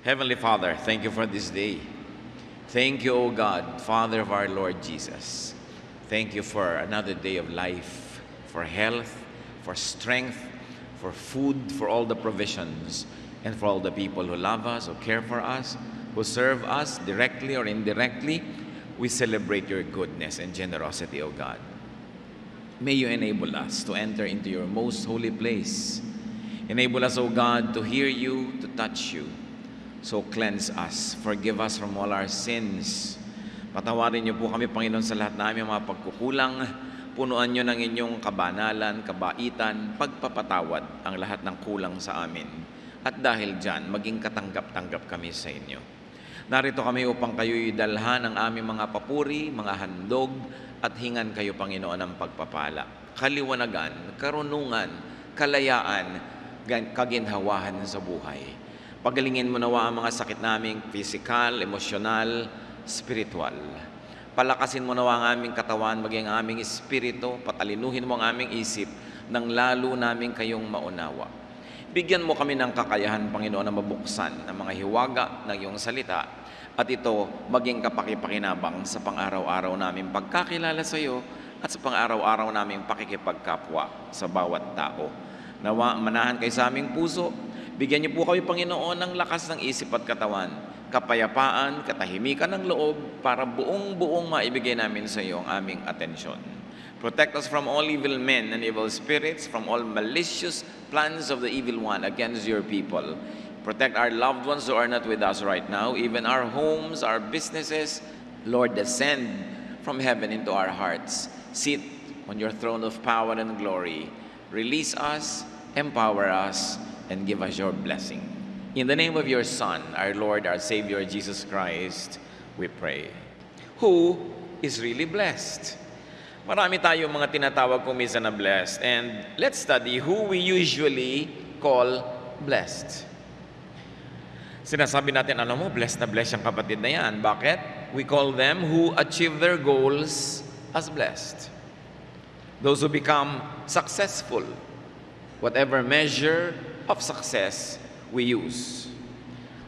Heavenly Father, thank you for this day. Thank you, O God, Father of our Lord Jesus. Thank you for another day of life, for health, for strength, for food, for all the provisions, and for all the people who love us, who care for us, who serve us directly or indirectly. We celebrate your goodness and generosity, O God. May you enable us to enter into your most holy place. Enable us, O God, to hear you, to touch you. So cleanse us, forgive us from all our sins. Patawarin niyo po kami, Panginoon, sa lahat namin mga pagkukulang. Punuan niyo ng inyong kabanalan, kabaitan, pagpapatawad ang lahat ng kulang sa amin. At dahil dyan, maging katanggap-tanggap kami sa inyo. Narito kami upang kayo'y dalhan ng aming mga papuri, mga handog, at hingan kayo, Panginoon, ng pagpapala. Kaliwanagan, karunungan, kalayaan, kaginhawahan sa buhay. Pagalingin mo nawa ang mga sakit naming physical, emosyonal, spiritual. Palakasin mo nawa ang aming katawan, maging ang aming espiritu, patalinuhin mo ang aming isip, nang lalo namin kayong maunawa. Bigyan mo kami ng kakayahan, Panginoon, na mabuksan ang mga hiwaga ng iyong salita, at ito maging kapakipakinabang sa pang-araw-araw namin pagkakilala sa iyo at sa pang-araw-araw namin pakikipagkapwa sa bawat tao. Nawa, manahan kayo sa aming puso. Bigyan niyo po kami, Panginoon, ng lakas ng isip at katawan, kapayapaan, katahimikan ng loob, para buong-buong maibigay namin sa iyo ang aming atensyon. Protect us from all evil men and evil spirits, from all malicious plans of the evil one against your people. Protect our loved ones who are not with us right now, even our homes, our businesses. Lord, descend from heaven into our hearts. Sit on your throne of power and glory. Release us, empower us, and give us your blessing. In the name of your Son, our Lord, our Savior, Jesus Christ, we pray. Who is really blessed? Marami tayong mga tinatawag kung minsan na blessed. And let's study who we usually call blessed. Sinasabi natin, alam mo, blessed na blessed yung kapatid na yan. Bakit? We call them who achieve their goals as blessed. Those who become successful. Whatever measure of success we use.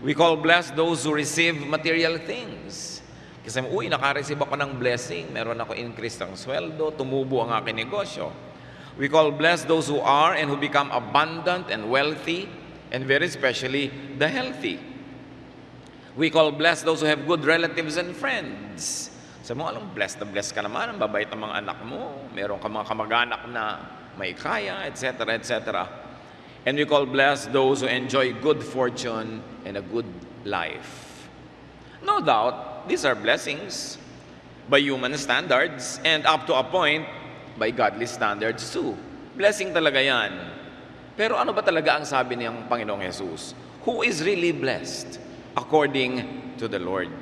We call blessed those who receive material things. Kasi, naka-receive ako ng blessing. Meron ako increase ng sweldo, tumubo ang aking negosyo. We call blessed those who are and who become abundant and wealthy, and very especially the healthy. We call blessed those who have good relatives and friends. Sabi mo, alam, blessed na blessed ka naman, ang babait ng mga anak mo, meron ka mga kamag-anak na may kaya, etc., etc. And we call blessed those who enjoy good fortune and a good life. No doubt, these are blessings by human standards and up to a point, by godly standards too. Blessing talaga yan. Pero ano ba talaga ang sabi niyang Panginoong Jesus? Who is really blessed according to the Lord?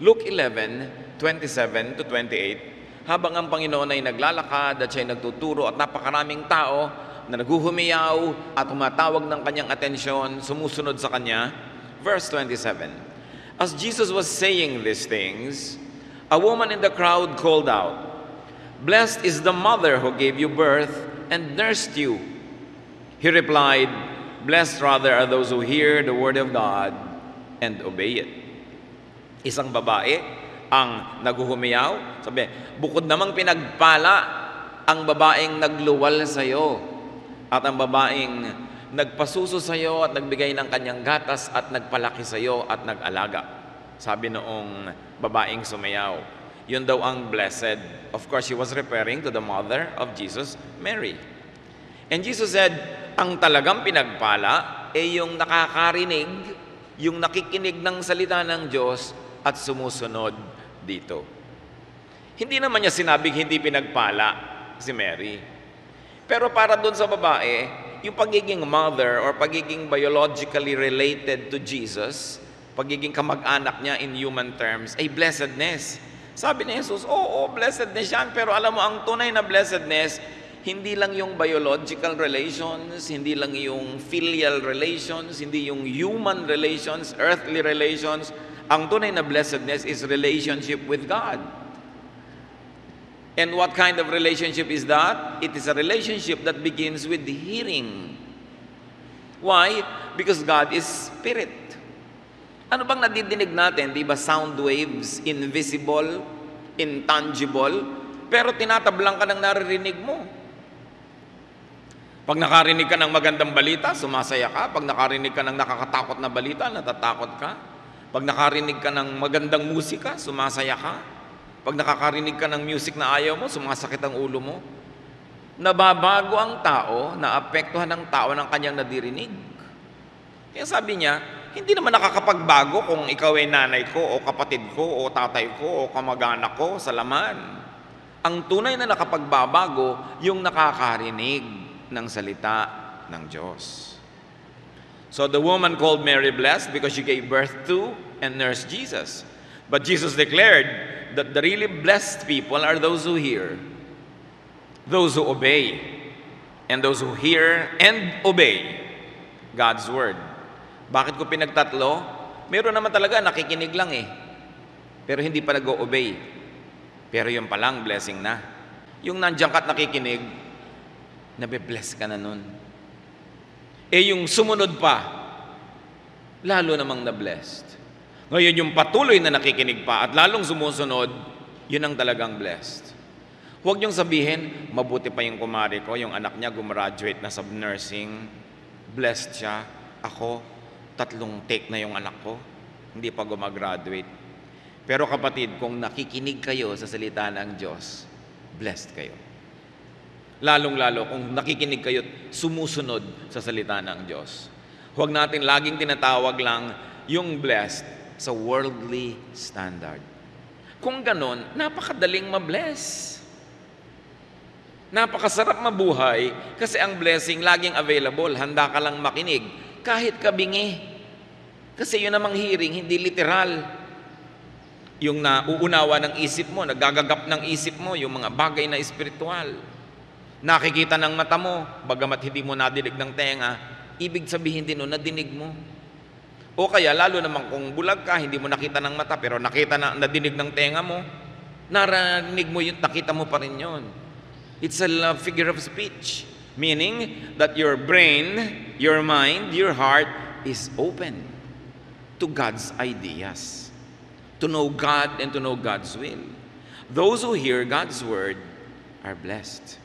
Luke 11:27 to 28, habang ang Panginoon ay naglalakad at siya'y nagtuturo at napakaraming tao na naghuhumiyaw at tumatawag ng kanyang atensyon, sumusunod sa kanya. Verse 27, as Jesus was saying these things, a woman in the crowd called out, blessed is the mother who gave you birth and nursed you. He replied, blessed rather are those who hear the word of God and obey it. Isang babae ang naghuhumiyaw, sabi, bukod namang pinagpala ang babaeng nagluwal sa iyo, at ang babaeng nagpasuso sa iyo at nagbigay ng kanyang gatas at nagpalaki sa iyo at nag-alaga. Sabi noong babaeng sumayaw, yun daw ang blessed. Of course, she was referring to the mother of Jesus, Mary. And Jesus said, ang talagang pinagpala ay yung nakakarinig, yung nakikinig ng salita ng Diyos at sumusunod dito. Hindi naman niya sinabing hindi pinagpala si Mary. Pero para doon sa babae, yung pagiging mother or pagiging biologically related to Jesus, pagiging kamag-anak niya in human terms, ay blessedness. Sabi ni Jesus, oo, blessedness yan, pero alam mo, ang tunay na blessedness, hindi lang yung biological relations, hindi lang yung filial relations, hindi yung human relations, earthly relations. Ang tunay na blessedness is relationship with God. And what kind of relationship is that? It is a relationship that begins with hearing. Why? Because God is spirit. Ano bang nadidinig natin? Di ba sound waves, invisible, intangible, pero tinatablang ka ng naririnig mo. Pag nakarinig ka ng magandang balita, sumasaya ka. Pag nakarinig ka ng nakakatakot na balita, natatakot ka. Pag nakarinig ka ng magandang musika, sumasaya ka. Pag nakakarinig ka ng music na ayaw mo, sumasakit ang ulo mo. Nababago ang tao, naapektuhan ng tao ng kanyang nadirinig. Kaya sabi niya, hindi naman nakakapagbago kung ikaw ay nanay ko, o kapatid ko, o tatay ko, o kamag-anak ko sa laman. Ang tunay na nakapagbabago, yung nakakarinig ng salita ng Diyos. So the woman called Mary blessed because she gave birth to and nursed Jesus. But Jesus declared that the really blessed people are those who hear, those who obey, and those who hear and obey God's word. Bakit ko pinagtatlo? Meron naman talaga nakikinig lang pero hindi pa nag-o-obey. Pero yung palang blessing na. Yung nandiyan ka't nakikinig, nabe-bless ka na nun. Yung sumunod pa, lalo namang na-blessed. Ngayon yung patuloy na nakikinig pa at lalong sumusunod, yun ang talagang blessed. Huwag niyong sabihin, mabuti pa yung kumari ko, yung anak niya gumraduate na sa nursing, blessed siya, ako, 3 take na yung anak ko, hindi pa gumagraduate. Pero kapatid, kung nakikinig kayo sa salita ng Diyos, blessed kayo. Lalong-lalo kung nakikinig kayo, sumusunod sa salita ng Diyos. Huwag natin laging tinatawag lang yung blessed sa worldly standard. Kung ganon, napakadaling ma-bless. Napakasarap mabuhay kasi ang blessing laging available. Handa ka lang makinig kahit kabingi. Kasi yun namang hearing, hindi literal. Yung nauunawa ng isip mo, nagagagap ng isip mo, yung mga bagay na espiritual. Nakikita ng mata mo, bagamat hindi mo nadinig ng tenga, ibig sabihin din nun, nadinig mo. O kaya, lalo naman kung bulag ka, hindi mo nakita ng mata, pero nadinig ng tenga mo, narinig mo yun, nakita mo pa rin yun. It's a figure of speech, meaning that your brain, your mind, your heart is open to God's ideas, to know God and to know God's will. Those who hear God's word are blessed.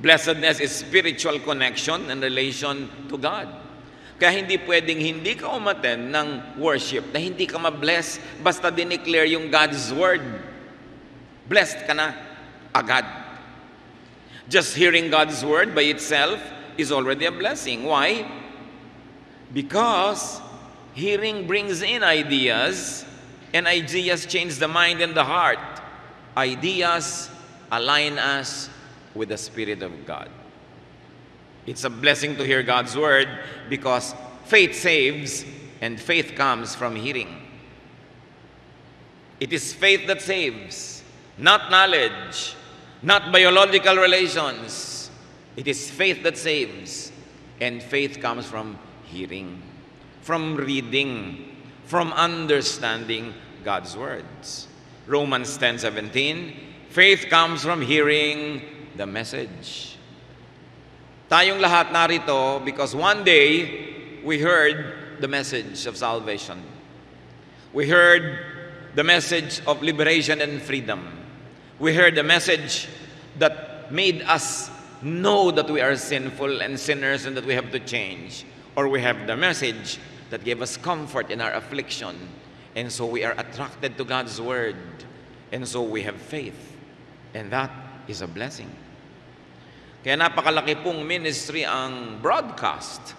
Blessedness is spiritual connection and relation to God. Kaya hindi pwedeng hindi ka umattend ng worship na hindi ka ma-bless basta dineclare yung God's word. Blessed ka na agad. Just hearing God's word by itself is already a blessing. Why? Because hearing brings in ideas, and ideas change the mind and the heart. Ideas align us with the Spirit of God. It's a blessing to hear God's word because faith saves and faith comes from hearing. It is faith that saves, not knowledge, not biological relations. It is faith that saves, and faith comes from hearing, from reading, from understanding God's words. Romans 10:17, faith comes from hearing the message. Tayong lahat narito because one day we heard the message of salvation. We heard the message of liberation and freedom. We heard the message that made us know that we are sinful and sinners and that we have to change. Or we have the message that gave us comfort in our affliction. And so we are attracted to God's word. And so we have faith. And that is a blessing. Kaya napakalaki pong ministry ang broadcast,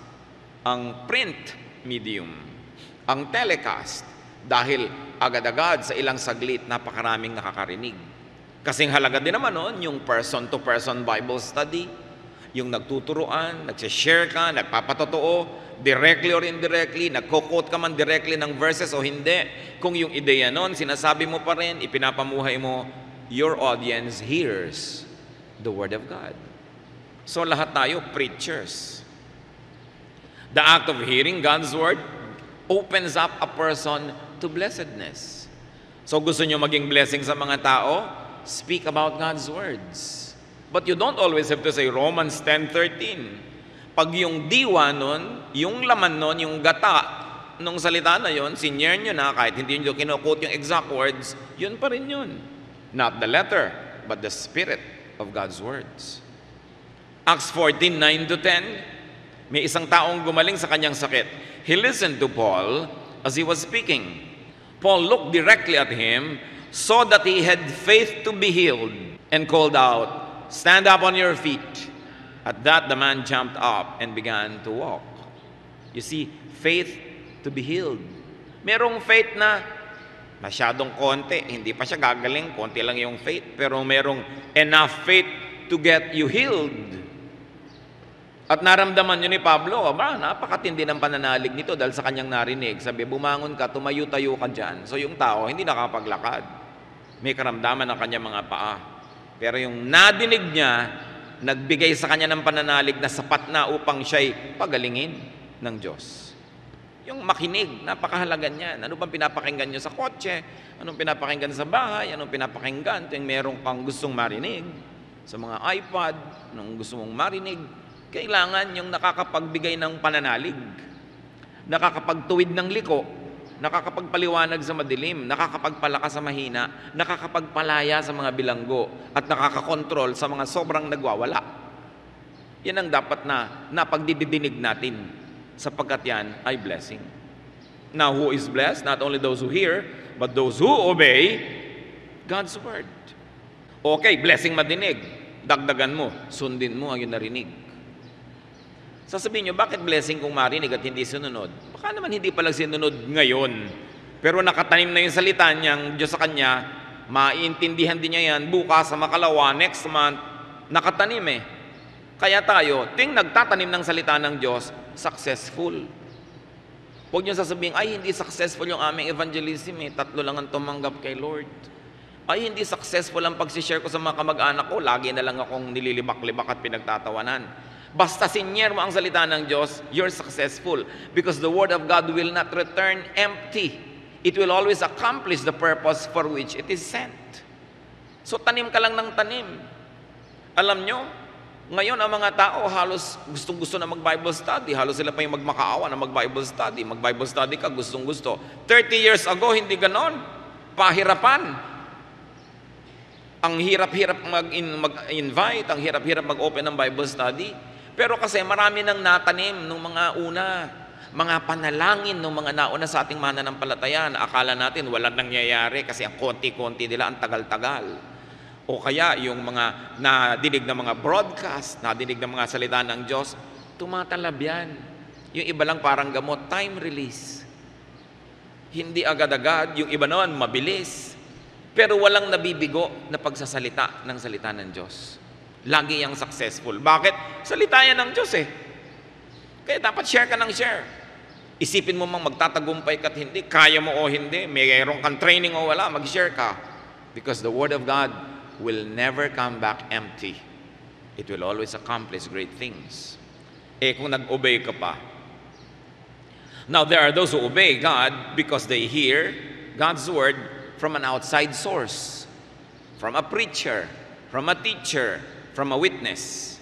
ang print medium, ang telecast, dahil agad-agad sa ilang saglit napakaraming nakakarinig. Kasing halaga din naman nun, yung person-to-person Bible study, yung nagtuturuan, nagsishare ka, nagpapatotoo, directly or indirectly, nagko-quote ka man directly ng verses o hindi. Kung yung ideya nun, sinasabi mo pa rin, ipinapamuhay mo, your audience hears the Word of God. So lahat tayo, preachers. The act of hearing God's Word opens up a person to blessedness. So gusto nyo maging blessing sa mga tao? Speak about God's words. But you don't always have to say Romans 10:13. Pag yung diwa nun, yung laman nun, yung gata nung salita na yon, sinyer nyo na, kahit hindi nyo kinukot yung exact words, yun pa rin yun. Not the letter, but the spirit of God's words. Acts 14:9-10, may isang taong gumaling sa kanyang sakit. He listened to Paul as he was speaking. Paul looked directly at him, saw that he had faith to be healed, and called out, "Stand up on your feet." At that, the man jumped up and began to walk. You see, faith to be healed. Merong faith na masyadong konti, hindi pa siya gagaling, konti lang yung faith, pero merong enough faith to get you healed. At naramdaman yun ni Pablo, napakatindi ng pananalig nito dahil sa kanyang narinig. Sabi, bumangon ka, tumayo-tayo ka dyan. So yung tao, hindi nakapaglakad. May karamdaman ng kanyang mga paa. Pero yung nadinig niya, nagbigay sa kanya ng pananalig na sapat na upang siya'y pagalingin ng Diyos. Yung makinig, napakahalaga niyan. Ano bang pinapakinggan nyo sa kotse? Anong pinapakinggan sa bahay? Anong pinapakinggan? Ito yung meron kang gustong marinig. Sa mga iPad, anong gusto mong marinig? Kailangan yung nakakapagbigay ng pananalig, nakakapagtuwid ng liko, nakakapagpaliwanag sa madilim, nakakapagpalakas sa mahina, nakakapagpalaya sa mga bilanggo, at nakakakontrol sa mga sobrang nagwawala. Yan ang dapat na napagdidinig natin, sapagkat yan ay blessing. Now, who is blessed? Not only those who hear, but those who obey God's word. Okay, blessing madinig. Dagdagan mo, sundin mo ang iyong narinig. Sasabihin nyo, bakit blessing kung marinig at hindi sinunod? Baka naman hindi palang sinunod ngayon, pero nakatanim na yung salita niyang Diyos sa kanya, maiintindihan din niya yan bukas sa makalawa, next month, nakatanim eh. Kaya tayo, ting nagtatanim ng salita ng Diyos, successful. Huwag niyo sasabihin, ay hindi successful yung aming evangelism eh, 3 lang ang tumanggap kay Lord. Ay hindi successful ang pag-share ko sa mga kamag-anak ko, lagi na lang akong nililibak-libak at pinagtatawanan. Basta sinyer mo ang salita ng Diyos, you're successful. Because the Word of God will not return empty. It will always accomplish the purpose for which it is sent. So tanim ka lang ng tanim. Alam nyo, ngayon ang mga tao halos gustong-gusto na mag-Bible study. Halos sila pa yung magmakaawa na mag-Bible study. Mag-Bible study ka, gustong-gusto. 30 years ago, hindi ganon. Pahirapan. Ang hirap-hirap mag-invite, ang hirap-hirap mag-open ng Bible study. Pero kasi marami nang natanim nung mga una. Mga panalangin nung mga nauna sa ating mananampalataya na akala natin walang nangyayari kasi ang konti-konti nila, ang tagal-tagal. O kaya yung mga nadinig ng mga broadcast, nadinig ng mga salita ng Diyos, tumatalab yan. Yung iba lang parang gamot, time release. Hindi agad-agad, yung iba naman mabilis. Pero walang nabibigo na pagsasalita ng salita ng Diyos. Lagi yang successful. Bakit? Salita yan ng Diyos eh. Kaya dapat share ka ng share. Isipin mo mang magtatagumpay ka't hindi, kaya mo o hindi, mayroon kang training o wala, mag-share ka. Because the Word of God will never come back empty. It will always accomplish great things. Eh kung nag-obey ka pa. Now there are those who obey God because they hear God's word from an outside source. From a preacher, from a teacher, from a witness.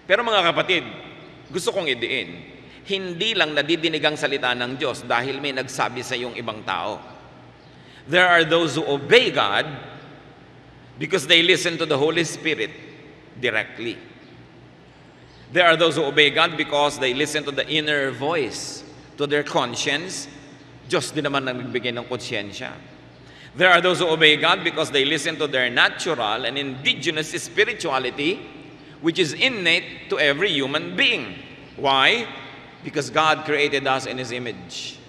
Pero mga kapatid, gusto kong idiin, hindi lang nadidinig ang salita ng Diyos dahil may nagsabi sa iyong ibang tao. There are those who obey God because they listen to the Holy Spirit directly. There are those who obey God because they listen to the inner voice, to their conscience. Diyos din naman ang nagbigay ng konsyensya. There are those who obey God because they listen to their natural and indigenous spirituality, which is innate to every human being. Why? Because God created us in His image.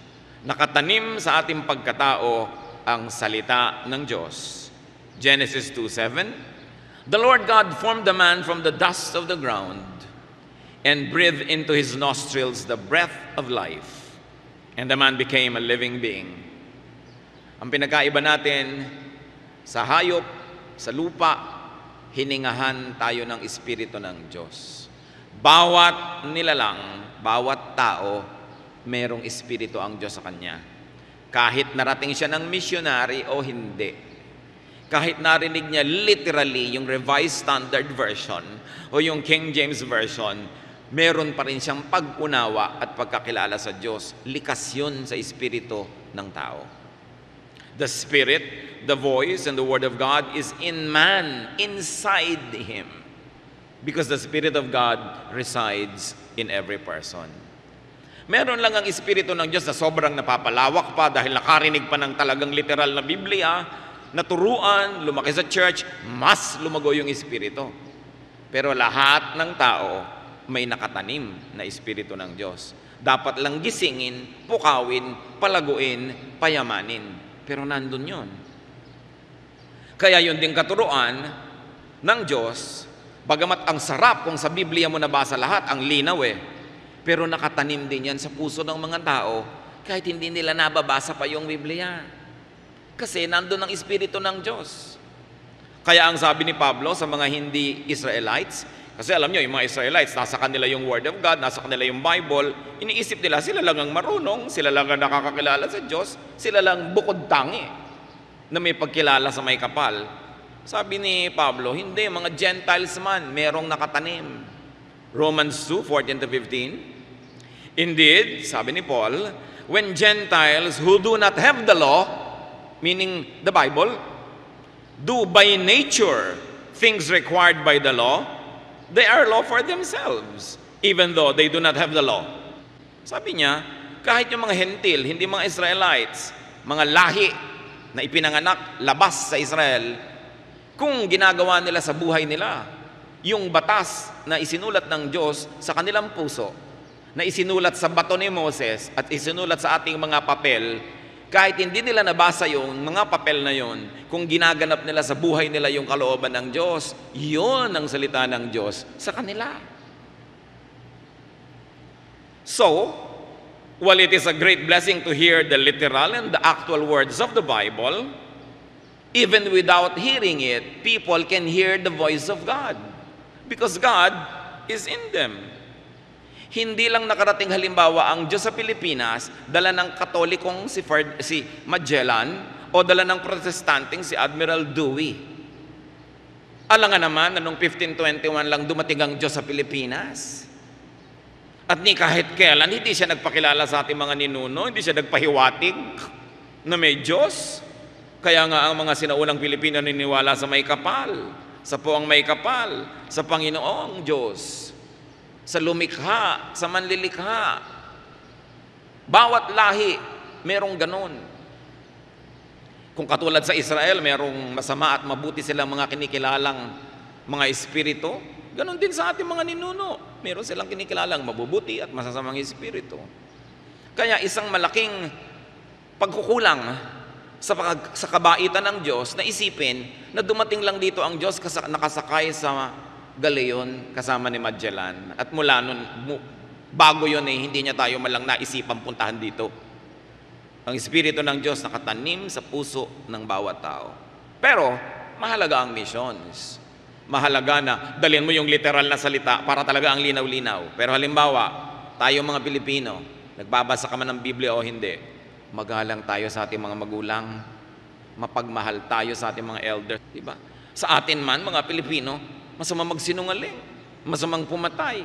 Nakatanim sa ating pagkatao ang salita ng Diyos. Genesis 2:7, the Lord God formed the man from the dust of the ground and breathed into his nostrils the breath of life, and the man became a living being. Ang pinagkaiba natin sa hayop, sa lupa, hiningahan tayo ng Espiritu ng Diyos. Bawat nilalang, bawat tao, merong Espiritu ang Diyos sa kanya. Kahit narating siya ng missionary o hindi. Kahit narinig niya literally yung Revised Standard Version o yung King James Version, meron pa rin siyang pag-unawa at pagkakilala sa Diyos. Likas yun sa espiritu ng tao. The Spirit, the voice, and the Word of God is in man, inside him. Because the Spirit of God resides in every person. Meron lang ang Espiritu ng Diyos na sobrang napapalawak pa dahil nakarinig pa ng talagang literal na Biblia, naturuan, lumaki sa church, mas lumago yung Espiritu. Pero lahat ng tao may nakatanim na Espiritu ng Diyos. Dapat lang gisingin, pukawin, palaguin, payamanin. Pero nandun yun. Kaya yun din katuruan ng Diyos, bagamat ang sarap kung sa Biblia mo nabasa lahat, ang linaw pero nakatanim din yan sa puso ng mga tao kahit hindi nila nababasa pa yung Biblia. Kasi nandun ang Espiritu ng Diyos. Kaya ang sabi ni Pablo sa mga hindi Israelites, kasi alam nyo, yung mga Israelites, nasa kanila yung Word of God, nasa kanila yung Bible, iniisip nila, sila lang ang marunong, sila lang ang nakakakilala sa Diyos, sila lang bukod tangi na may pagkilala sa may kapal. Sabi ni Pablo, hindi, mga Gentiles man, merong nakatanim. Romans 2:14-15. Indeed, sabi ni Paul, when Gentiles who do not have the law, meaning the Bible, do by nature things required by the law, they are law for themselves, even though they do not have the law. Sabi niya, kahit yung mga hentil, hindi mga Israelites, mga lahi na ipinanganak labas sa Israel, kung ginagawa nila sa buhay nila, yung batas na isinulat ng Diyos sa kanilang puso, na isinulat sa bato ni Moses at isinulat sa ating mga papel, kahit hindi nila nabasa yung mga papel na yon, kung ginaganap nila sa buhay nila yung kalooban ng Diyos, yun ang salita ng Diyos sa kanila. So, while it is a great blessing to hear the literal and the actual words of the Bible, even without hearing it, people can hear the voice of God because God is in them. Hindi lang nakarating halimbawa ang Diyos sa Pilipinas, dala ng Katolikong si Magellan o dala ng Protestanteng si Admiral Dewey. Alangan naman na noong 1521 lang dumating ang Diyos sa Pilipinas. At ni kahit kailan, hindi siya nagpakilala sa ating mga ninuno, hindi siya nagpahiwatig na may Diyos. Kaya nga ang mga sinaunang Pilipino niniwala sa may kapal, sa puwang may kapal, sa Panginoong Diyos, sa lumikha, sa manlilikha. Bawat lahi, merong ganun. Kung katulad sa Israel, merong masama at mabuti silang mga kinikilalang mga espiritu, ganun din sa ating mga ninuno. Meron silang kinikilalang mabubuti at masasamang espiritu. Kaya isang malaking pagkukulang sa kabaitan ng Diyos na isipin na dumating lang dito ang Diyos nakasakay sa galeon kasama ni Magellan. At mula nun, bago yun hindi niya tayo malang naisipang puntahan dito. Ang Espiritu ng Diyos nakatanim sa puso ng bawat tao. Pero, mahalaga ang missions. Mahalaga na dalhin mo yung literal na salita para talaga ang linaw-linaw. Pero halimbawa, tayo mga Pilipino, nagbabasa ka man ng Biblia o hindi, magalang tayo sa ating mga magulang, mapagmahal tayo sa ating mga elders. Diba? Sa atin man, mga Pilipino, masama magsinungaling, masamang pumatay,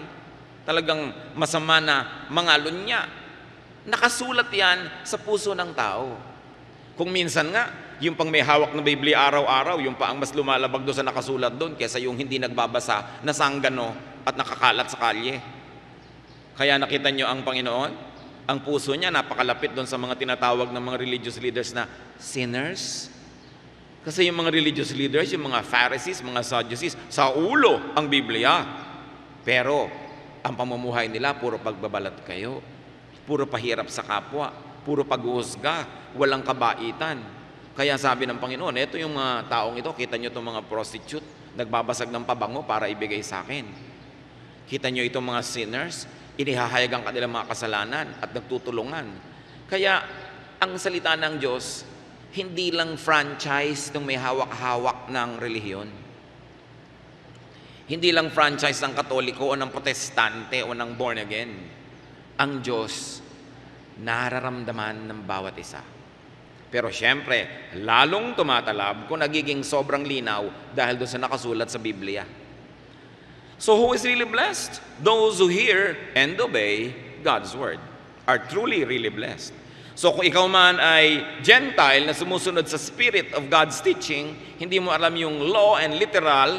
talagang masama na mangalunya. Nakasulat yan sa puso ng tao. Kung minsan nga, yung pang may hawak na Biblia araw-araw, yung pa ang mas lumalabag doon sa nakasulat doon kaysa yung hindi nagbabasa, nasanggano at nakakalat sa kalye. Kaya nakita nyo ang Panginoon, ang puso niya napakalapit doon sa mga tinatawag ng mga religious leaders na sinners. Kasi yung mga religious leaders, yung mga Pharisees, mga Sadducees, sa ulo ang Biblia. Pero, ang pamumuhay nila, puro pagbabalat kayo. Puro pahirap sa kapwa. Puro pag-uusga. Walang kabaitan. Kaya sabi ng Panginoon, eto yung mga taong ito, kita nyo itong mga prostitute, nagbabasag ng pabango para ibigay sa akin. Kita nyo itong mga sinners, inihahayag ang kanilang mga kasalanan at nagtutulungan. Kaya, ang salita ng Diyos, hindi lang franchise ng may hawak-hawak ng relihiyon. Hindi lang franchise ng Katoliko o ng Protestante o ng born again. Ang Diyos, nararamdaman ng bawat isa. Pero siyempre, lalong tumatalab kung nagiging sobrang linaw dahil doon sa nakasulat sa Biblia. So who is really blessed? Those who hear and obey God's word are truly really blessed. So kung ikaw man ay Gentile na sumusunod sa spirit of God's teaching, hindi mo alam yung law and literal,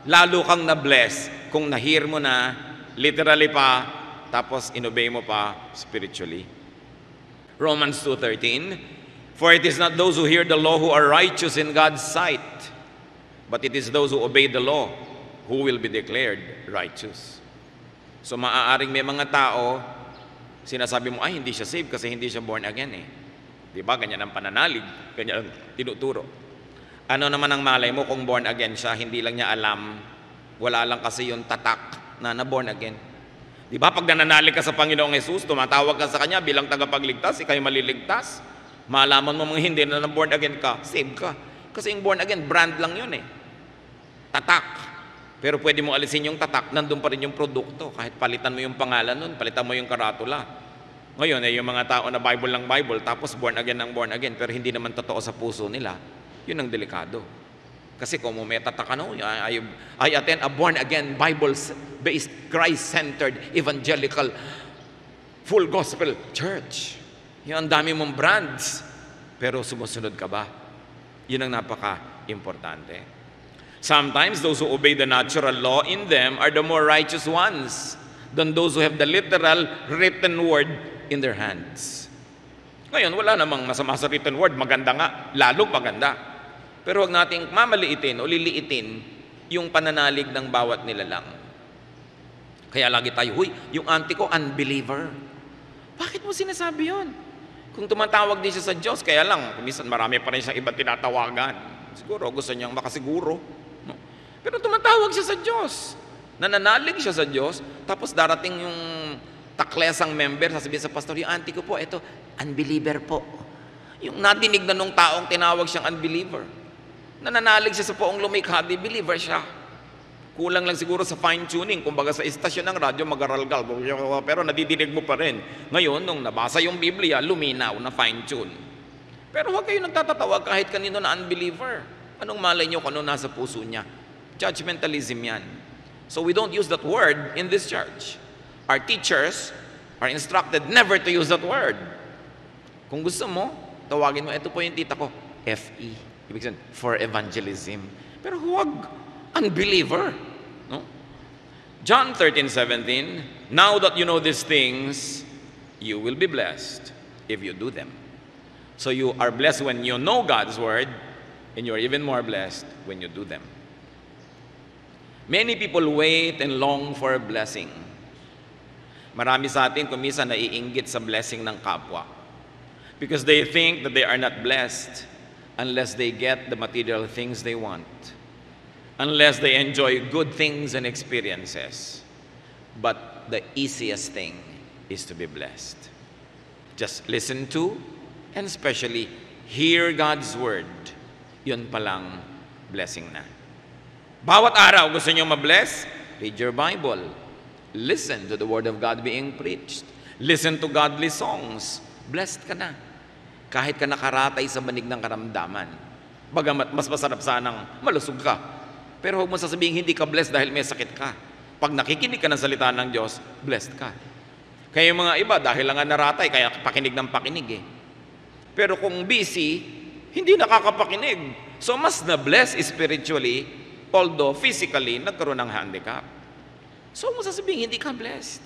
lalo kang na-bless kung na-hear mo na literally pa, tapos inobey mo pa spiritually. Romans 2:13, for it is not those who hear the law who are righteous in God's sight, but it is those who obey the law who will be declared righteous. So maaaring may mga tao, sinasabi mo, ay hindi siya saved kasi hindi siya born again eh. Diba? Ganyan ang pananalig, ganyan ang tinuturo. Ano naman ang malay mo kung born again siya, hindi lang niya alam, wala lang kasi yung tatak na born again. Diba? Pag nananalig ka sa Panginoong Jesus, tumatawag ka sa Kanya bilang tagapagligtas, ikay maliligtas. Malaman mo mga hindi na born again ka, saved ka. Kasi yung born again, brand lang yun eh. Tatak. Pero pwede mo alisin yung tatak, nandun pa rin yung produkto. Kahit palitan mo yung pangalan nun, palitan mo yung karatula. Ngayon, yung mga tao na Bible lang Bible, tapos born again, pero hindi naman totoo sa puso nila, yun ang delikado. Kasi kung may tatak, I attend a born again, Bible-based, Christ-centered, evangelical, full gospel church. Yun ang dami mong brands. Pero sumusunod ka ba? Yun ang napaka-importante. Sometimes those who obey the natural law in them are the more righteous ones than those who have the literal written word in their hands. Ngayon, wala namang masama sa written word, maganda nga, lalong maganda. Pero huwag nating mamaliitin o liliitin yung pananalig ng bawat nilalang. Kaya lagi tayo, huy, yung auntie ko, unbeliever. Bakit mo sinasabi yun? Kung tumatawag din siya sa Diyos, kaya lang, minsan marami pa rin siyang ibang tinatawagan. Siguro, gusto niyang makasiguro. Pero tumatawag siya sa Diyos. Nananalig siya sa Diyos, tapos darating yung taklesang member, sasabihin sa pastor, yung auntie ko po, ito, unbeliever po. Yung nadinig na nung taong tinawag siyang unbeliever. Nananalig siya sa poong lumikha, di believer siya. Kulang lang siguro sa fine-tuning. Kumbaga sa istasyon ng radyo, mag-aralgal. Pero nadidinig mo pa rin. Ngayon, nung nabasa yung Biblia, luminaw na fine-tune. Pero huwag kayo nagtatatawag kahit kanino na unbeliever. Anong malay nyo kung ano nasa puso niya? Judgmentalism yan. So we don't use that word in this church. Our teachers are instructed never to use that word. Kung gusto mo, tawagin mo, ito po yung tita ko, FE. Ibig sabihin, for evangelism. Pero huwag unbeliever. No? John 13:17, now that you know these things, you will be blessed if you do them. So you are blessed when you know God's word, and you are even more blessed when you do them. Many people wait and long for a blessing. Marami sa atin kumisa naiinggit sa blessing ng kapwa. Because they think that they are not blessed unless they get the material things they want. Unless they enjoy good things and experiences. But the easiest thing is to be blessed. Just listen to and especially hear God's word. Yun palang blessing na. Bawat araw gusto niyo ma-bless? Read your Bible. Listen to the Word of God being preached. Listen to godly songs. Blessed ka na. Kahit ka nakaratay sa banig ng karamdaman. Bagamat mas masarap sanang malusog ka. Pero huwag mo sasabihin hindi ka blessed dahil may sakit ka. Pag nakikinig ka ng salita ng Diyos, blessed ka. Kaya yung mga iba, dahil lang naratay, kaya pakinig ng pakinig eh. Pero kung busy, hindi nakakapakinig. So mas na-bless spiritually, although physically, nagkaroon ng handicap. So, mo sasabihin, hindi ka blessed.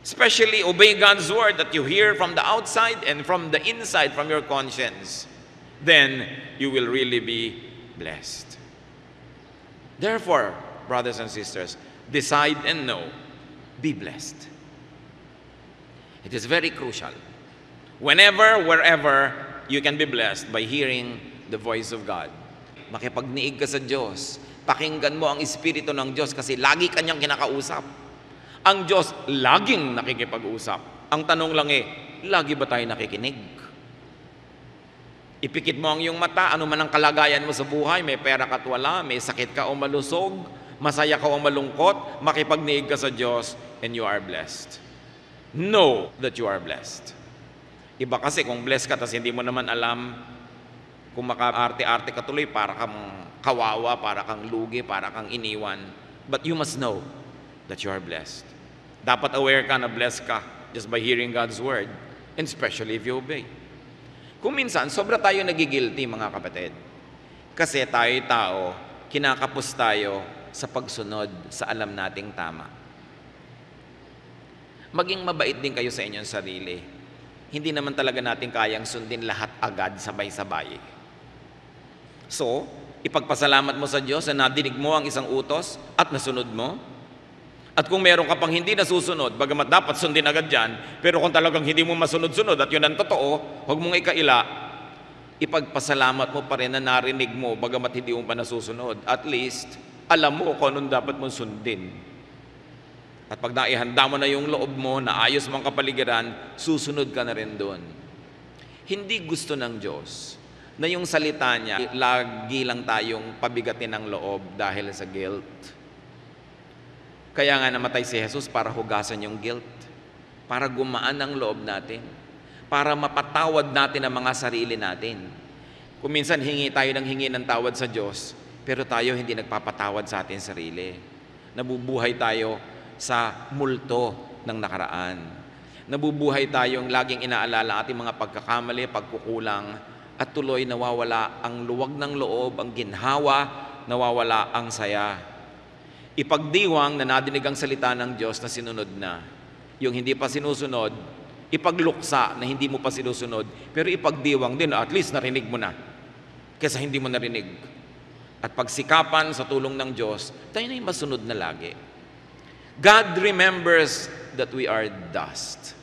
Especially, obey God's word that you hear from the outside and from the inside, from your conscience. Then, you will really be blessed. Therefore, brothers and sisters, decide and know, be blessed. It is very crucial. Whenever, wherever, you can be blessed by hearing the voice of God. Makipagniig ka sa Diyos. Pakinggan mo ang Espiritu ng Diyos kasi lagi kanyang kinakausap. Ang Diyos laging nakikipag-usap. Ang tanong lang lagi ba tayo nakikinig? Ipikit mo ang iyong mata, ano man ang kalagayan mo sa buhay, may pera ka't wala, may sakit ka o malusog, masaya ka o malungkot, makipagniig ka sa Diyos and you are blessed. Know that you are blessed. Iba kasi kung blessed ka tapos hindi mo naman alam, kung maka-arte-arte ka tuloy, para kang kawawa, para kang lugi, para kang iniwan, But you must know that you are blessed. Dapat aware ka na blessed ka just by hearing God's word, and especially if you obey. Kung minsan, sobra tayo nagigilty, mga kapatid. Kasi tayo tao, kinakapos tayo sa pagsunod sa alam nating tama. Maging mabait din kayo sa inyong sarili. Hindi naman talaga natin kayang sundin lahat agad sabay-sabay. So, ipagpasalamat mo sa Diyos na nadinig mo ang isang utos at nasunod mo. At kung meron ka pang hindi nasusunod, bagamat dapat sundin agad yan, pero kung talagang hindi mo masunod-sunod at yun ang totoo, huwag mong ikaila, ipagpasalamat mo pa rin na narinig mo, bagamat hindi mo pa nasusunod. At least, alam mo kung anong dapat mong sundin. At pag naihanda mo na yung loob mo, na ayos mong kapaligiran, susunod ka na rin doon. Hindi gusto ng Diyos na yung salita niya, lagi lang tayong pabigatin ng loob dahil sa guilt. Kaya nga namatay si Jesus para hugasan yung guilt, para gumaan ang loob natin, para mapatawad natin ang mga sarili natin. Kung minsan hingi tayo ng tawad sa Diyos, pero tayo hindi nagpapatawad sa ating sarili. Nabubuhay tayo sa multo ng nakaraan. Nabubuhay tayong laging inaalala ating mga pagkakamali, pagkukulang, at tuloy nawawala ang luwag ng loob, ang ginhawa, nawawala ang saya. Ipagdiwang na nadinig ang salita ng Diyos na sinunod na. Yung hindi pa sinusunod, ipagluksa na hindi mo pa sinusunod, pero ipagdiwang din, at least narinig mo na, kaysa hindi mo narinig. At pagsikapan sa tulong ng Diyos, tayo na yung masunod na lagi. God remembers that we are dust.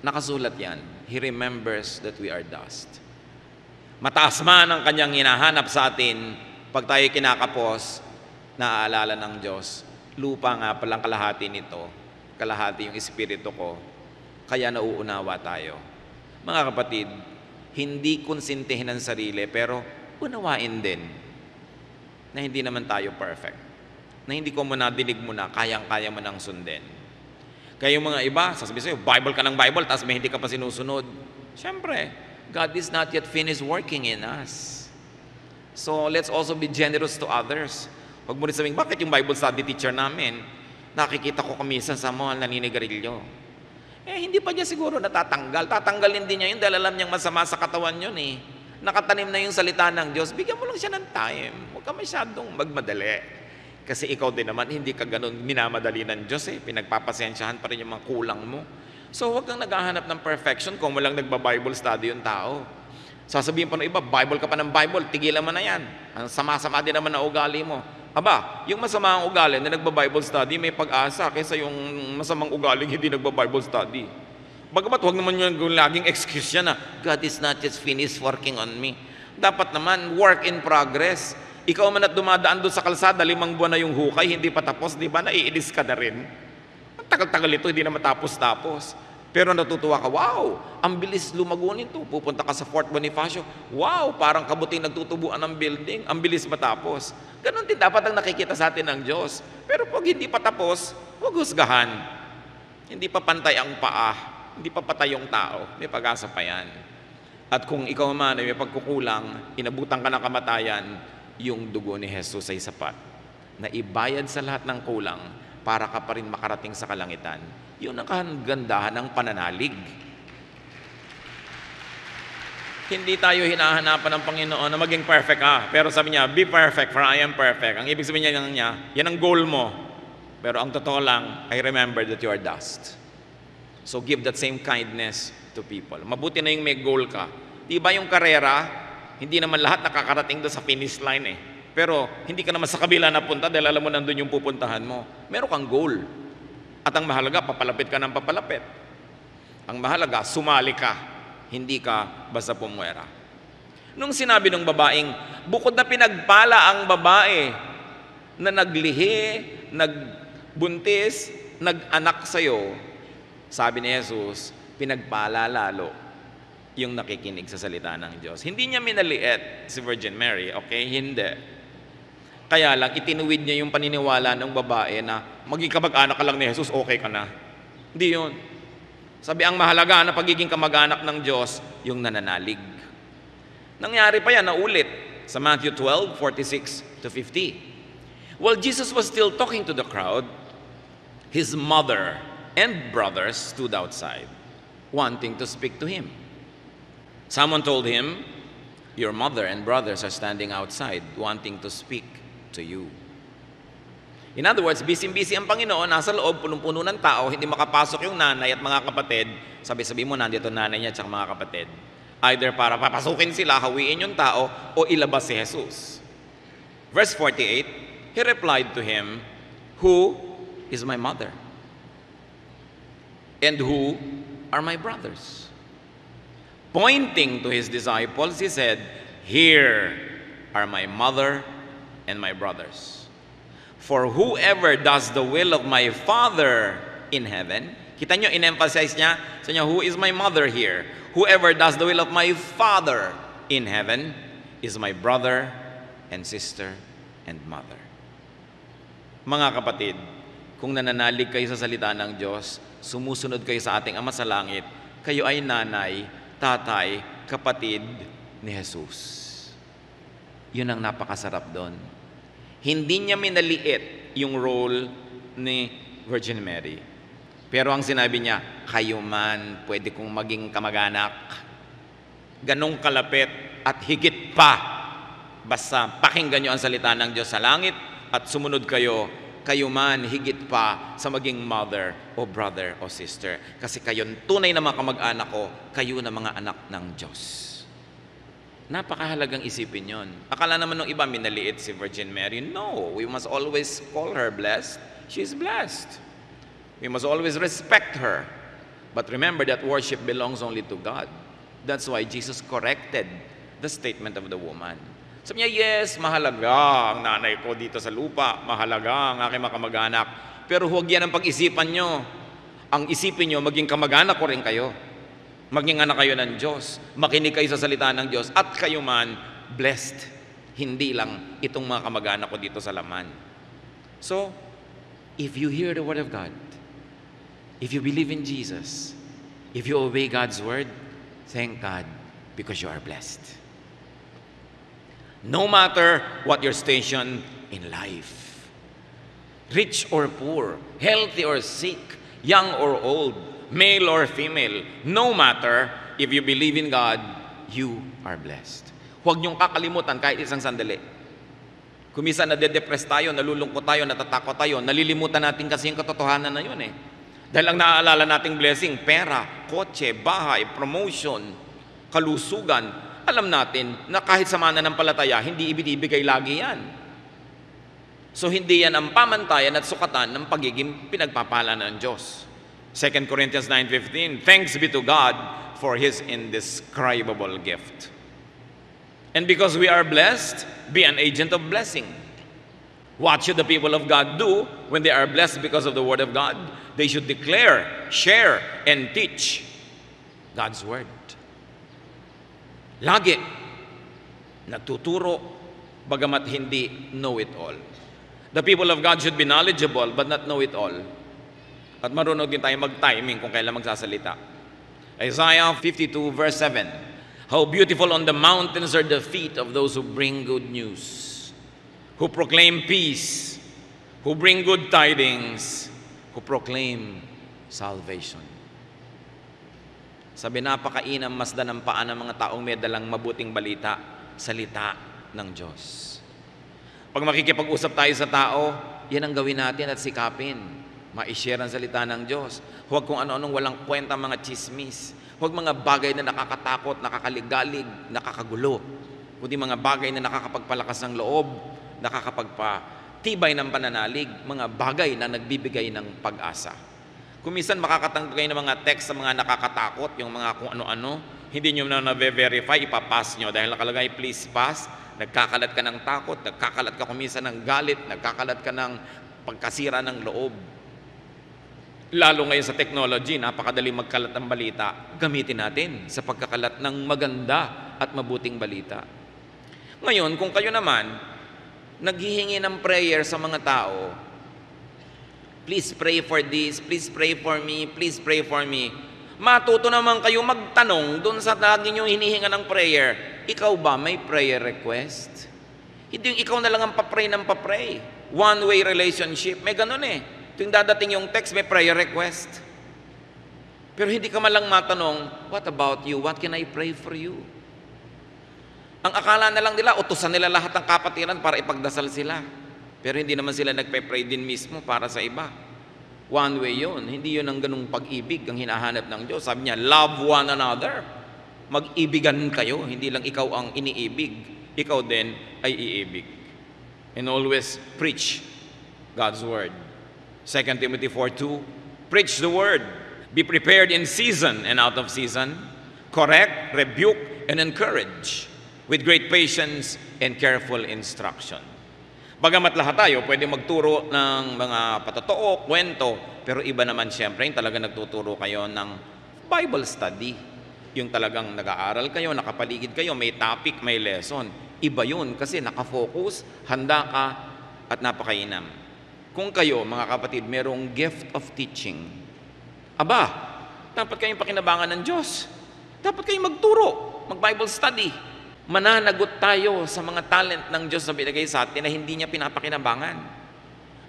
Nakasulat yan. He remembers that we are dust. Mataas man ang kanyang hinahanap sa atin, pag tayo kinakapos, naaalala ng Diyos, lupa nga palang kalahati nito, kalahati yung espiritu ko, kaya nauunawa tayo. Mga kapatid, hindi konsintihin ang sarili, pero unawain din na hindi naman tayo perfect. Na hindi ko mo nadinig mo na, kayang-kaya mo nang sundin. Kaya yung mga iba, sasabihin sa'yo, Bible ka ng Bible, tapos may hindi ka pa sinusunod. Siyempre, God is not yet finished working in us. So, let's also be generous to others. Huwag mo rin sabihin, bakit yung Bible study teacher namin, nakikita ko kamisa sa mall, naninigarilyo. Hindi pa niya siguro natatanggal. Tatanggalin din niya yun dahil alam niyang masama sa katawan yun eh. Nakatanim na yung salita ng Diyos, bigyan mo lang siya ng time. Huwag ka masyadong magmadali. Kasi ikaw din naman, hindi ka ganun minamadali ng Diyos eh. Pinagpapasensyahan pa rin yung mga kulang mo. So, huwag kang naghahanap ng perfection kung walang nagba-Bible study yung tao. Sasabihin pa ng iba, Bible ka pa ng Bible, tigilan mo na yan. Ang sama-sama din naman na ugali mo. Aba, yung masama ang ugali na nagba-Bible study, may pag-asa kaysa yung masamang ugali hindi nagba-Bible study. Bagamat huwag naman yung laging excuse yan na, God is not just finished working on me. Dapat naman, work in progress. Ikaw man at dumadaan doon sa kalsada, 5 buwan na yung hukay, hindi pa tapos, di ba? Naiinis ka na rin. Ang tagal-tagal ito, hindi na matapos-tapos. Pero natutuwa ka, wow, ang bilis lumago nito. Pupunta ka sa Fort Bonifacio, wow, parang kabuting nagtutubuan ng building, ang bilis matapos. Ganon din dapat ang nakikita sa atin ng Diyos. Pero pag hindi pa tapos, huwag husgahan. Hindi pa pantay ang paa, hindi pa patay yung tao, may pag-asa pa yan. At kung ikaw man ay may pagkukulang, inabutan ka ng kamatayan, yung dugo ni Jesus ay sapat na ibayad sa lahat ng kulang para ka pa rin makarating sa kalangitan. Yun ang kagandahan ng pananalig. Hindi tayo hinahanapan ng Panginoon na maging perfect ka. Pero sabi niya, be perfect for I am perfect. Ang ibig sabihin niya, yan ang goal mo. Pero ang totoo lang, I remember that you are dust. So give that same kindness to people. Mabuti na yung may goal ka. Di ba yung karera, hindi naman lahat nakakarating doon sa finish line eh. Pero hindi ka naman sa kabila napunta dahil alam mo nandun yung pupuntahan mo. Meron kang goal. At ang mahalaga, papalapit ka ng papalapit. Ang mahalaga, sumali ka. Hindi ka basta pumwera. Nung sinabi ng babaeng, bukod na pinagpala ang babae na naglihi, nagbuntis, nag-anak sa'yo, sabi ni Jesus, pinagpala lalo yung nakikinig sa salita ng Diyos. Hindi niya minaliit si Virgin Mary, okay? Hindi. Kaya lang, itinuwid niya yung paniniwala ng babae na maging kamag-anak ka lang ni Jesus, okay ka na. Hindi yun. Sabi, ang mahalaga na pagiging kamag-anak ng Diyos, yung nananalig. Nangyari pa yan, naulit. sa Matthew 12:46 to 50. While Jesus was still talking to the crowd, his mother and brothers stood outside, wanting to speak to him. Someone told him, "Your mother and brothers are standing outside, wanting to speak to you." In other words, busy-busy ang Panginoon, nasa loob, punong-puno ng tao, hindi makapasok yung nanay at mga kapatid. Sabi-sabi mo, nandito nanay niya at mga kapatid. Either para papasukin sila, hawiin yung tao, o ilabas si Jesus. Verse 48, he replied to him, "Who is my mother? And who are my brothers?" Pointing to his disciples, he said, "Here are my mother and my brothers. For whoever does the will of my Father in heaven," kita nyo, in-emphasize niya, sa inyo, who is my mother here? "Whoever does the will of my Father in heaven is my brother and sister and mother." Mga kapatid, kung nananalig kayo sa salita ng Diyos, sumusunod kayo sa ating Ama sa Langit, kayo ay nanay, tatay, kapatid ni Jesus. Yun ang napakasarap doon. Hindi niya minaliit yung role ni Virgin Mary. Pero ang sinabi niya, kayo man pwede kong maging kamag-anak. Ganong kalapit at higit pa. Basta pakinggan niyo ang salita ng Diyos sa langit at sumunod kayo, kayo man higit pa sa maging mother o brother o sister. Kasi kayo tunay na mga kamag-anak ko, kayo na mga anak ng Diyos. Napakahalagang isipin yon. Akala naman ng iba minaliit si Virgin Mary. No, we must always call her blessed. She is blessed. We must always respect her. But remember that worship belongs only to God. That's why Jesus corrected the statement of the woman. Sabi niya, yes, mahalaga ang nanay ko dito sa lupa. Mahalaga ang aking mga kamag-anak. Pero huwag yan ang pag-isipan nyo. Ang isipin nyo, maging kamag-anak ko rin kayo. Maging anak kayo ng Diyos, makinig kayo sa salita ng Diyos, at kayo man blessed. Hindi lang itong mga kamag-anak ko dito sa laman. So, if you hear the Word of God, if you believe in Jesus, if you obey God's Word, thank God because you are blessed. No matter what your station in life, rich or poor, healthy or sick, young or old, male or female, no matter, if you believe in God, you are blessed. Huwag niyong kakalimutan kahit isang sandali. Kung minsan nade-depress tayo, nalulungkot tayo, natatakot tayo, nalilimutan natin kasi yung katotohanan na yun eh. Dahil ang naaalala nating blessing, pera, kotse, bahay, promotion, kalusugan, alam natin na kahit sa mananampalataya, hindi ibinibigay lagi yan. So hindi yan ang pamantayan at sukatan ng pagiging pinagpapala ng Diyos. 2 Corinthians 9:15, thanks be to God for His indescribable gift. And because we are blessed, be an agent of blessing. What should the people of God do when they are blessed because of the Word of God? They should declare, share, and teach God's Word. Lagi nagtuturo, bagamat hindi know-it-all. The people of God should be knowledgeable but not know-it-all. At marunong din tayo mag-timing kung kailan magsasalita. Isaiah 52 verse 7, how beautiful on the mountains are the feet of those who bring good news, who proclaim peace, who bring good tidings, who proclaim salvation. Sabi, napakainam masdan ng paa ng mga taong may dalang mabuting balita, salita ng Diyos. Pag makikipag-usap tayo sa tao, yan ang gawin natin at sikapin. Ma-share ang salita ng Diyos. Huwag kung ano-anong walang kwenta mga chismis. Huwag mga bagay na nakakatakot, nakakaligalig, nakakagulo. Kundi mga bagay na nakakapagpalakas ng loob, nakakapagpatibay ng pananalig, mga bagay na nagbibigay ng pag-asa. Kung minsan makakatanggap kayo ng mga text sa mga nakakatakot, yung mga kung ano-ano, hindi nyo na na-verify, ipapass nyo dahil nakalagay please pass, nagkakalat ka ng takot, nagkakalat ka kuminsan ng galit, nagkakalat ka ng pagkasira ng loob. Lalo ngayon sa technology, napakadali magkalat ng balita. Gamitin natin sa pagkakalat ng maganda at mabuting balita. Ngayon, kung kayo naman, naghihingi ng prayer sa mga tao, please pray for this, please pray for me, please pray for me. Matuto naman kayo magtanong doon sa lagi nyo hinihinga ng prayer. Ikaw ba may prayer request? Hindi yung ikaw na lang ang papray ng papray. One-way relationship. May ganun eh. Tuwing dadating yung text, may prayer request. Pero hindi ka malang matanong, what about you? What can I pray for you? Ang akala na lang nila, utusan nila lahat ng kapatiran para ipagdasal sila. Pero hindi naman sila nagpe-pray din mismo para sa iba. One way yun. Hindi yun ang ganung pag-ibig ang hinahanap ng Diyos. Sabi niya, love one another. Mag-ibigan kayo. Hindi lang ikaw ang iniibig. Ikaw din ay iibig. And always preach God's word. 2 Timothy 4:2, preach the word. Be prepared in season and out of season. Correct, rebuke, and encourage with great patience and careful instruction. Bagamat lahat tayo pwede magturo ng mga patotoo, kwento, pero iba naman siyempre yung talaga nagtuturo kayo ng Bible study. Yung talagang nag-aaral kayo, nakapaligid kayo, may topic, may lesson. Iba yun kasi nakafocus, handa ka, at napakainam. Kung kayo, mga kapatid, merong gift of teaching, aba, dapat kayong pakinabangan ng Diyos. Dapat kayong magturo, mag-Bible study. Mananagot tayo sa mga talent ng Diyos na binigay sa atin na hindi niya pinapakinabangan.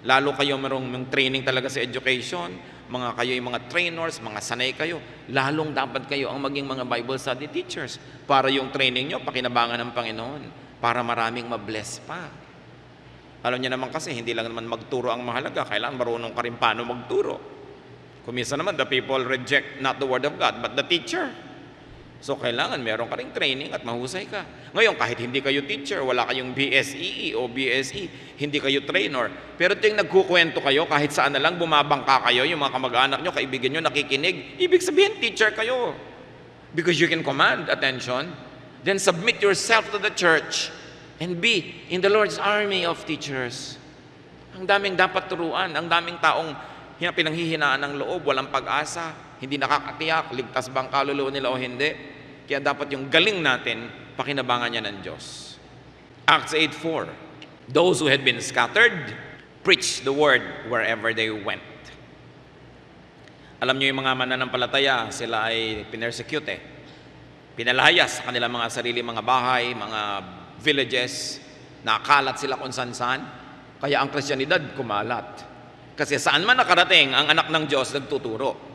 Lalo kayo merong training talaga sa education, kayo yung mga trainers, mga sanay kayo, lalong dapat kayo ang maging mga Bible study teachers para yung training nyo, pakinabangan ng Panginoon, para maraming mabless pa. Alam niyo naman kasi, hindi lang naman magturo ang mahalaga, kailangan marunong ka rin paano magturo. Kumisa naman, the people reject not the word of God, but the teacher. So, kailangan meron ka ring training at mahusay ka. Ngayon, kahit hindi kayo teacher, wala kayong BSEE o BSE, hindi kayo trainer, pero ito yung nagkukwento kayo, kahit saan na lang bumabangka kayo, yung mga kamag-anak nyo, kaibigan nyo, nakikinig, ibig sabihin, teacher kayo. Because you can command attention, then submit yourself to the church and be in the Lord's army of teachers. Ang daming dapat turuan, ang daming taong pinanghihinaan ng loob, walang pag-asa, hindi nakakatiyak, ligtas ba ang kaluluwa nila o hindi. Kaya dapat yung galing natin, pakinabangan niya ng Diyos. Acts 8:4, those who had been scattered, preached the word wherever they went. Alam niyo yung mga mananampalataya, sila ay pinersecute eh. Pinalayas sa kanilang mga sarili, mga bahay, mga villages, nakalat sila kung saan-saan. Kaya ang Kristyanidad kumalat. Kasi saan man nakarating, ang anak ng Diyos nagtuturo.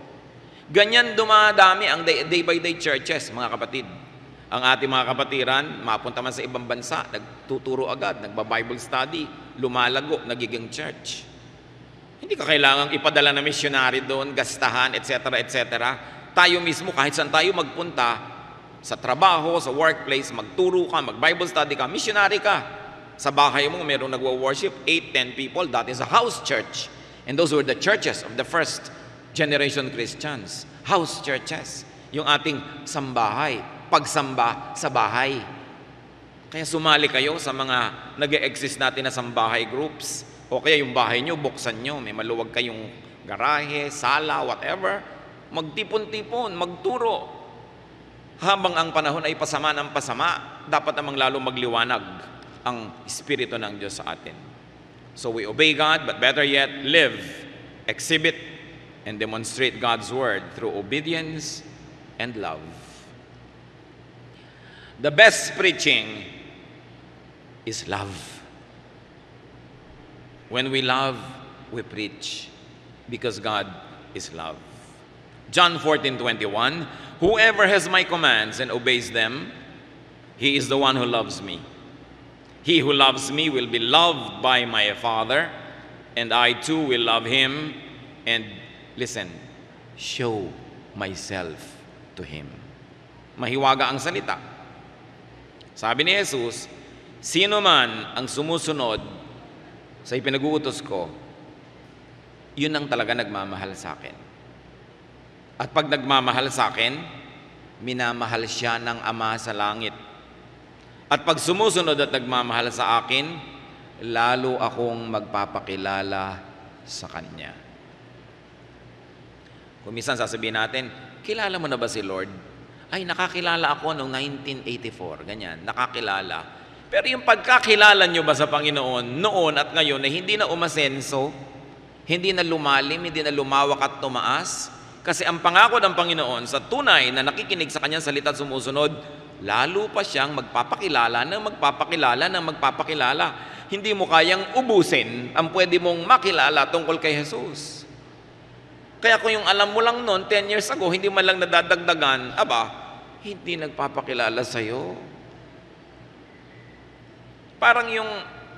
Ganyan dumadami ang day by day churches, mga kapatid. Ang ating mga kapatiran, mapunta man sa ibang bansa, nagtuturo agad, nagba-Bible study, lumalago, nagiging church. Hindi ka kailangang ipadala na missionary doon, gastahan, etc., etc. Tayo mismo, kahit saan tayo magpunta, sa trabaho, sa workplace, magturo ka, mag-Bible study ka, missionary ka. Sa bahay mo, mayroong nagwo-worship, 8-10 people, that is a house church. And those were the churches of the first generation Christians. House churches. Yung ating sambahay. Pagsamba sa bahay. Kaya sumali kayo sa mga nag-e-exist natin na sambahay groups. O kaya yung bahay nyo, buksan nyo. May maluwag kayong garahe, sala, whatever. Magtipon-tipon, magturo. Habang ang panahon ay pasama ng pasama, dapat namang lalo magliwanag ang Espiritu ng Diyos sa atin. So we obey God, but better yet, live, exhibit, and demonstrate God's word through obedience and love. The best preaching is love. When we love, we preach because God is love. John 14:21, whoever has my commands and obeys them, he is the one who loves me. He who loves me will be loved by my Father, and I too will love him and listen, show myself to him. Mahiwaga ang salita. Sabi ni Jesus, sino man ang sumusunod sa ipinag-uutos ko, yun ang talaga nagmamahal sa akin. At pag nagmamahal sa akin, minamahal siya ng Ama sa langit. At pag sumusunod at nagmamahal sa akin, lalo akong magpapakilala sa Kanya. Kung minsan sasabihin natin, kilala mo na ba si Lord? Ay, nakakilala ako noong 1984, ganyan, nakakilala. Pero yung pagkakilala nyo ba sa Panginoon, noon at ngayon, na hindi na umasenso, hindi na lumalim, hindi na lumawak at tumaas, Kasi ang pangako ng Panginoon sa tunay na nakikinig sa kanyang salita at sumusunod, lalo pa siyang magpapakilala ng magpapakilala ng magpapakilala. Hindi mo kayang ubusin ang pwede mong makilala tungkol kay Jesus. Kaya kung yung alam mo lang noon, 10 years ago, hindi man lang nadadagdagan, hindi nagpapakilala sa'yo. Parang yung,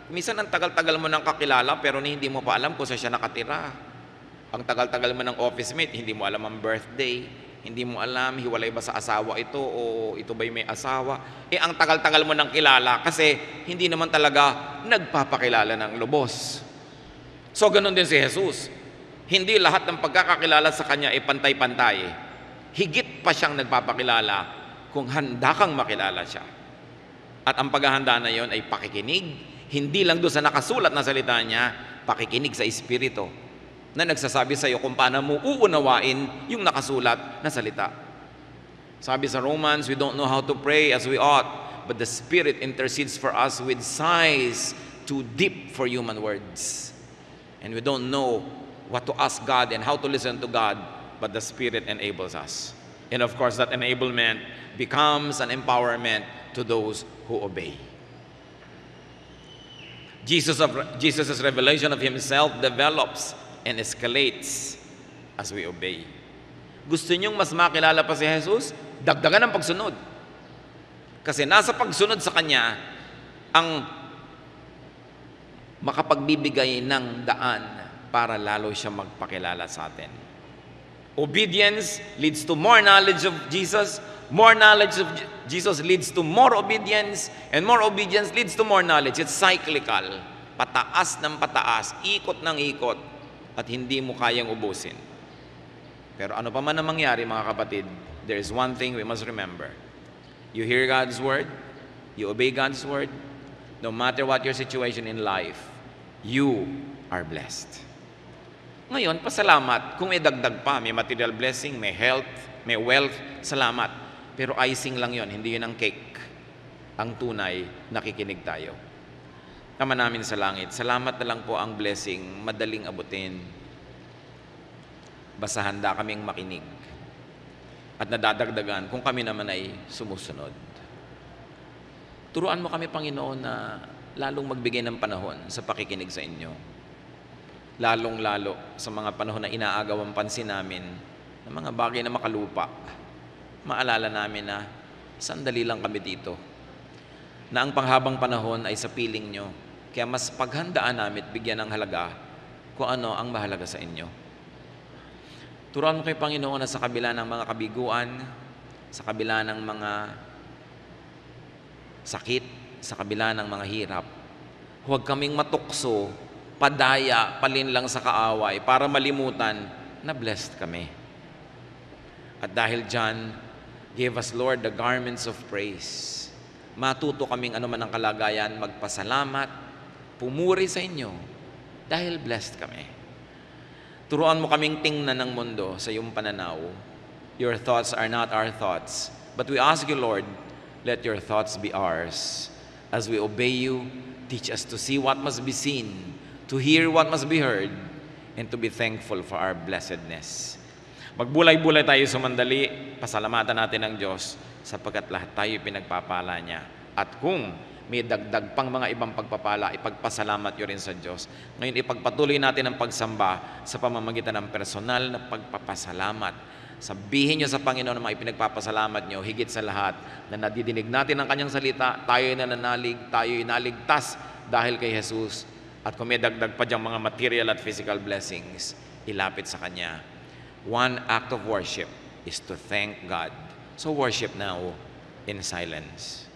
minsan ang tagal-tagal mo nang kakilala, pero hindi mo pa alam kung saan siya nakatira. Ang tagal-tagal mo ng office mate, hindi mo alam ang birthday, hindi mo alam, hiwalay ba sa asawa ito o ito ba'y may asawa. Ang tagal-tagal mo nang kilala kasi hindi naman talaga nagpapakilala ng lubos. So, ganun din si Jesus. Hindi lahat ng pagkakakilala sa Kanya ay pantay-pantay. Higit pa siyang nagpapakilala kung handa kang makilala siya. At ang paghahanda na yon ay pakikinig, hindi lang doon sa nakasulat na salita niya, pakikinig sa Espiritu na nagsasabi sa iyo kung paano mo uunawain yung nakasulat na salita. Sabi sa Romans, we don't know how to pray as we ought, but the Spirit intercedes for us with sighs too deep for human words. And we don't know what to ask God and how to listen to God, but the Spirit enables us. And of course, that enablement becomes an empowerment to those who obey. Jesus' revelation of Himself develops and escalates as we obey. Gusto niyong mas makilala pa si Jesus? Dagdagan ang pagsunod. Kasi nasa pagsunod sa Kanya ang makapagbibigay ng daan para lalo siya magpakilala sa atin. Obedience leads to more knowledge of Jesus. More knowledge of Jesus leads to more obedience. And more obedience leads to more knowledge. It's cyclical. Pataas ng pataas, ikot ng ikot, at hindi mo kayang ubusin. Pero ano pa man ang mangyari, mga kapatid, there is one thing we must remember. You hear God's word, you obey God's word, no matter what your situation in life, you are blessed. Ngayon, pasalamat. Kung may dagdag pa, may material blessing, may health, may wealth, salamat. Pero icing lang yon, hindi yun ang cake. Ang tunay, nakikinig tayo. Ama namin sa langit, salamat na lang po ang blessing, madaling abutin. Basta handa kaming makinig. At nadadagdagan kung kami naman ay sumusunod. Turuan mo kami, Panginoon, na lalong magbigay ng panahon sa pakikinig sa inyo. Lalong-lalo sa mga panahon na inaagaw ang pansin namin ng mga bagay na makalupa. Maalala namin na sandali lang kami dito. Na ang panghabang panahon ay sa piling nyo. Kaya mas paghandaan namin at bigyan ng halaga kung ano ang mahalaga sa inyo. Turuan mo kay Panginoon na sa kabila ng mga kabiguan, sa kabila ng mga sakit, sa kabila ng mga hirap, huwag kaming matukso, padaya, palinlang sa kaaway para malimutan na blessed kami. At dahil dyan, give us, Lord, the garments of praise. Matuto kaming anuman ang kalagayan, magpasalamat, pumuri sa inyo dahil blessed kami. Turuan mo kaming tingnan ng mundo sa iyong pananaw. Your thoughts are not our thoughts. But we ask you, Lord, let your thoughts be ours. As we obey you, teach us to see what must be seen, to hear what must be heard, and to be thankful for our blessedness. Magbulay-bulay tayo sa mandali, pasalamatan natin ang Diyos sapagkat lahat tayo pinagpapala niya. At kung may dagdag pang mga ibang pagpapala, ipagpasalamat nyo rin sa Diyos. Ngayon, ipagpatuloy natin ang pagsamba sa pamamagitan ng personal na pagpapasalamat. Sabihin nyo sa Panginoon ang mga ipinagpapasalamat nyo, higit sa lahat, na nadidinig natin ang Kanyang salita, tayo nananalig, tayo naligtas dahil kay Jesus. At kung may dagdag pa diyang mga material at physical blessings, ilapit sa Kanya. One act of worship is to thank God. So worship now in silence.